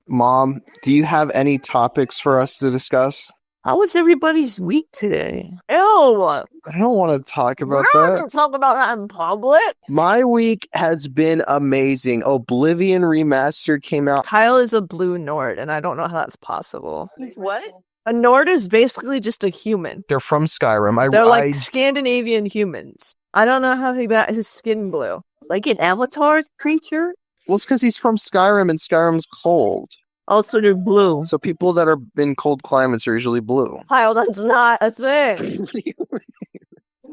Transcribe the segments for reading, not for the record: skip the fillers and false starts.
Mom, do you have any topics for us to discuss? How was everybody's week today? Ew. I don't want to talk We're about not that. gonna talk about that in public. My week has been amazing. Oblivion Remastered came out. Kyle is a blue Nord, and I don't know how that's possible. He's what? A Nord is basically just a human. They're from Skyrim. They're like Scandinavian humans. I don't know how he got his skin blue. Like an avatar creature? Well, it's because he's from Skyrim and Skyrim's cold. Also, they're blue. So people that are in cold climates are usually blue. Kyle, that's not a thing.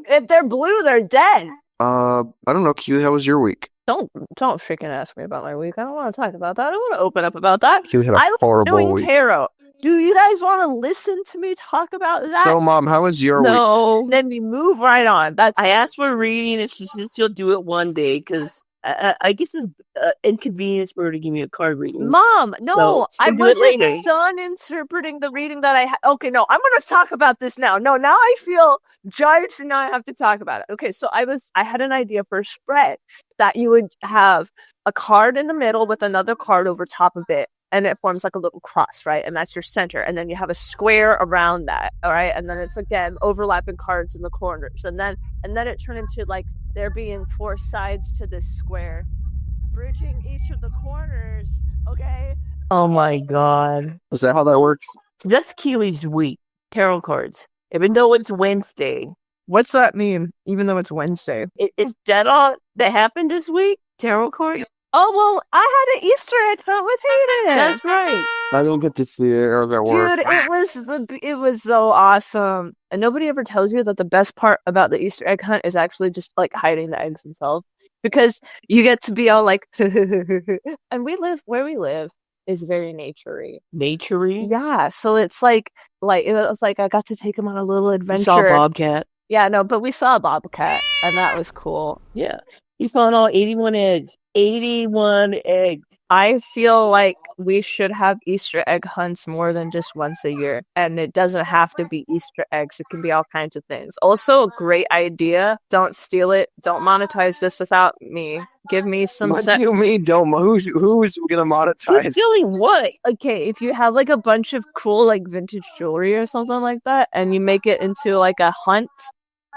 If they're blue, they're dead. I don't know, Keely, how was your week? Don't freaking ask me about my week. I don't want to talk about that. I don't want to open up about that. Keely had a I like horrible doing week. tarot. Do you guys want to listen to me talk about that? So, Mom, how was your week? No. Then we move right on. I asked for a reading and she says she'll do it one day because I guess it's inconvenience for her to give me a card reading. Mom, no, No, I she'll do it wasn't later. done interpreting the reading that I had. Okay, no, I'm going to talk about this now. No, now I feel judged and now I have to talk about it. Okay, so I had an idea for a spread that you would have a card in the middle with another card over top of it. And it forms like a little cross, right? And that's your center. And then you have a square around that, all right? And then it's, again, overlapping cards in the corners. And then it turned into, like, there being 4 sides to this square, bridging each of the corners, okay? Oh my god. Is that how that works? That's Keely's week. Tarot cards. Even though it's Wednesday. What's that mean, even though it's Wednesday? Is that all that happened this week? Tarot cards? Oh, well, I had an Easter egg hunt with Hayden. That's right. I don't get to see it. How does that work? Dude, it was so awesome. And nobody ever tells you that the best part about the Easter egg hunt is actually just like hiding the eggs themselves. Because you get to be all like, and where we live is very naturey. Naturey? Yeah, so it's like it was like I got to take him on a little adventure. You saw Bobcat. Yeah, no, but we saw a bobcat, and that was cool. Yeah. He found all 81 eggs. 81 eggs. I feel like we should have Easter egg hunts more than just once a year. And it doesn't have to be Easter eggs. It can be all kinds of things. Also, a great idea. Don't steal it. Don't monetize this without me. Give me some... What do you mean? Who's going to monetize? Who's stealing what? Okay, if you have like a bunch of cool like vintage jewelry or something like that, and you make it into like a hunt,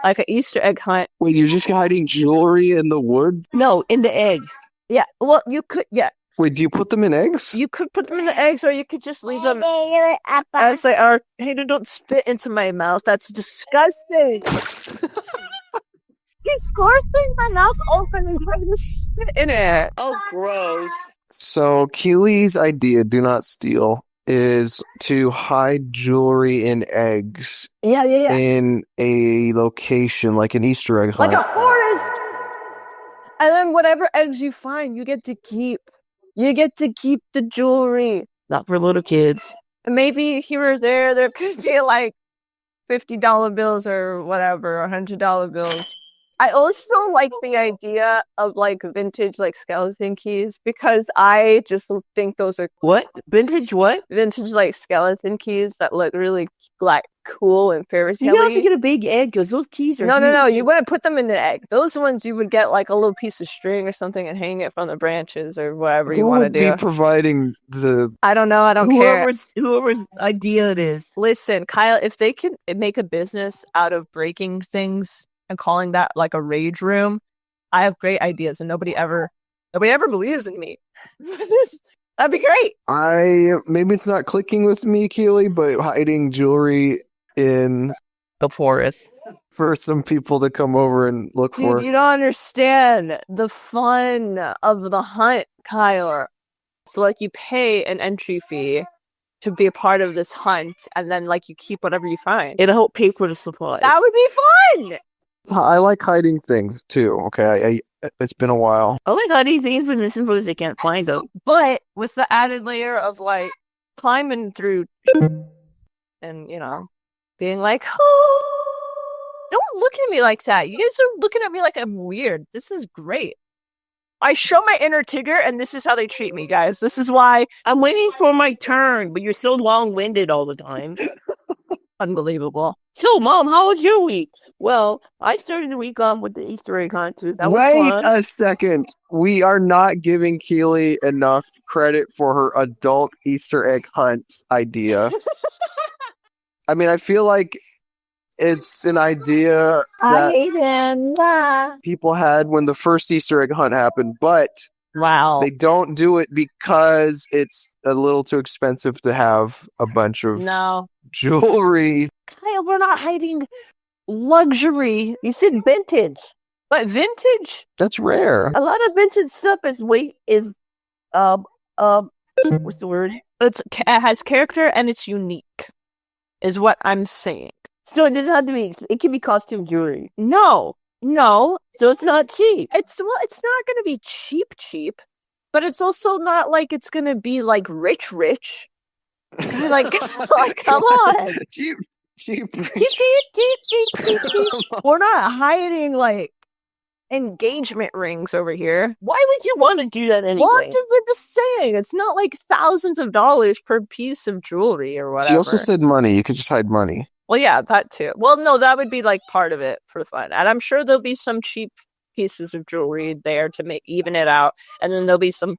like an Easter egg hunt. Wait, you're just hiding jewelry in the wood? No, in the eggs. Yeah, well, you could, yeah. Wait, do you put them in eggs? You could put them in the eggs, or you could just leave them as they are. Hey, don't spit into my mouth. That's disgusting. He's forcing my mouth open and trying to spit in it. Oh, gross. So, Keely's idea, do not steal, is to hide jewelry in eggs Yeah. in a location, like an Easter egg hunt. Like a forest! And then whatever eggs you find, you get to keep. You get to keep the jewelry. Not for little kids. And maybe here or there could be like $50 bills or whatever, or $100 bills. I also like the idea of like vintage like skeleton keys because I just think those are What? Vintage what? vintage like skeleton keys that look really like cool and fairy You don't have to tale. get a big egg because those keys are No. huge. You wouldn't put them in the egg. Those ones you would get like a little piece of string or something and hang it from the branches or whatever you Who want to would do. be providing the... I don't know. I don't care. Whoever's idea it is. Listen, Kyle, if they can make a business out of breaking things and calling that like a rage room, I have great ideas and nobody ever believes in me. That'd be great. Maybe it's not clicking with me, Keely, but hiding jewelry in... The forest. for some people to come over and look Dude, for. you don't understand the fun of the hunt, Kyle. So like you pay an entry fee to be a part of this hunt and then like you keep whatever you find. It'll help pay for the supplies. That would be fun. I like hiding things too. Okay, it's been a while. Oh my god, these things been missing for they can't find them. But with the added layer of like climbing through and being like, oh, don't look at me like that. You guys are looking at me like I'm weird. This is great. I show my inner Tigger and this is how they treat me, guys. This is why I'm waiting for my turn, but you're so long-winded all the time. Unbelievable. So, Mom, how was your week? Well, I started the week on with the Easter egg hunt too. That was Wait fun. a second. We are not giving Keely enough credit for her adult Easter egg hunt idea. I mean, I feel like it's an idea that people had when the first Easter egg hunt happened, but Wow. they don't do it because it's a little too expensive to have a bunch of No. jewelry. Kyle, we're not hiding luxury. You said vintage. But vintage? That's rare. A lot of vintage stuff is what's the word? It has character and it's unique, is what I'm saying. So it doesn't have to be. It can be costume jewelry. No. So it's not cheap. It's not going to be cheap, but it's also not like it's going to be like rich. Like, come on. Cheap. Cheap. We're not hiding like engagement rings over here. Why would you want to do that anyway? Well, I'm just saying, it's not like thousands of dollars per piece of jewelry or whatever. She also said money. You could just hide money. Well, yeah, that too. Well, no, that would be like part of it for fun. And I'm sure there'll be some cheap pieces of jewelry there to even it out. And then there'll be some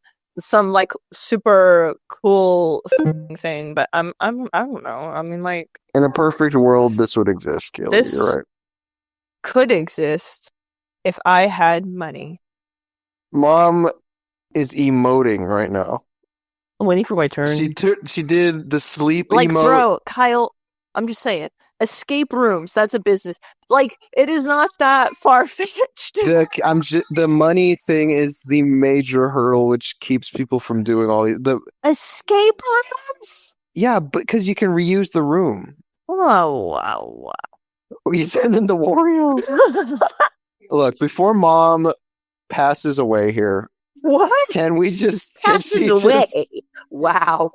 like super cool thing. But I don't know. I mean, like, in a perfect world, this would exist, Keely. This- You're right. could exist if I had money. Mom is emoting right now. I'm waiting for my turn. She did the sleep Like, emote. bro, Kyle, I'm just saying. Escape rooms, that's a business. Like, it is not that far-fetched. The money thing is the major hurdle which keeps people from doing all these. Escape rooms? Yeah, because you can reuse the room. Oh, wow. You send in the Wario. Look, before Mom passes away here, What? can we just Passes away. Wow.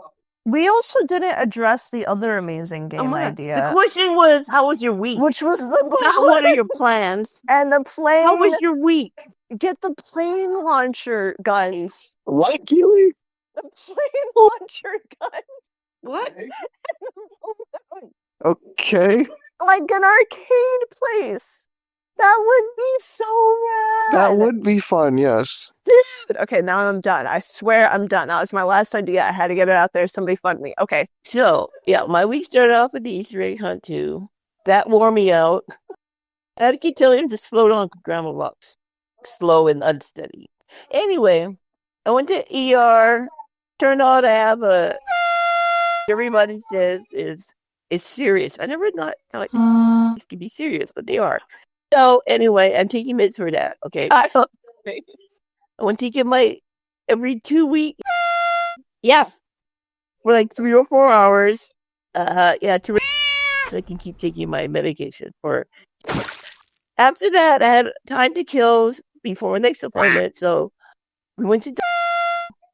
We also didn't address the other amazing game idea. The question was, how was your week? Which was the Not what are your plans? And the plane. How was your week? Get the plane launcher guns. What, Keely? The plane launcher guns. What? Okay. Like an arcade place. That would be so rad. That would be fun, yes. Dude. Okay, now I'm done. I swear I'm done. That was my last idea. I had to get it out there. Somebody fund me. Okay. So, yeah, my week started off with the Easter egg hunt too. That wore me out. I had to keep telling him to slow down, Grandma Rocks. Slow and unsteady. Anyway, I went to ER. Turned out I have a... Everybody says is serious. I never thought like this could be serious, but they are. So anyway, I'm taking meds for that. Okay. I want to get my every 2 weeks. Yeah. For like 3 or 4 hours. Yeah, so I can keep taking my medication for. After that, I had time to kill before my next appointment, so we went to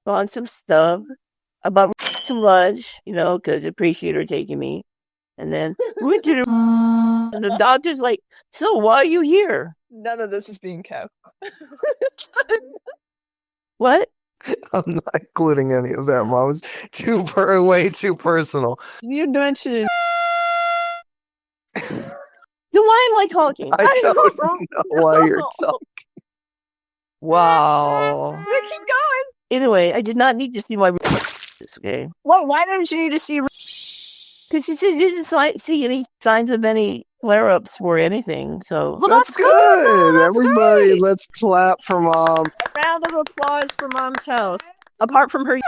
on some stuff about some lunch, because I appreciate her taking me. And then we went to and the doctor's like, so why are you here? None of this is being kept. What? I'm not including any of that, Mom. It's way too personal. You mentioned. Then why am I talking? I don't know why you're talking. Wow. We keep going. Anyway, I did not need to see my okay. What? Why didn't you need to see? Because he said you didn't see any signs of any flare-ups or anything, so... Well, that's good. Everybody, great. let's clap for Mom. A round of applause for Mom's house. Apart from her.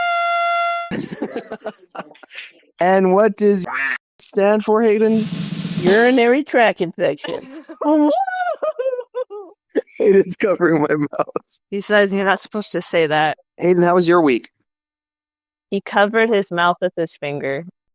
And what does stand for, Hayden? Urinary tract infection. Hayden's covering my mouth. He says you're not supposed to say that. Hayden, how was your week? He covered his mouth with his finger.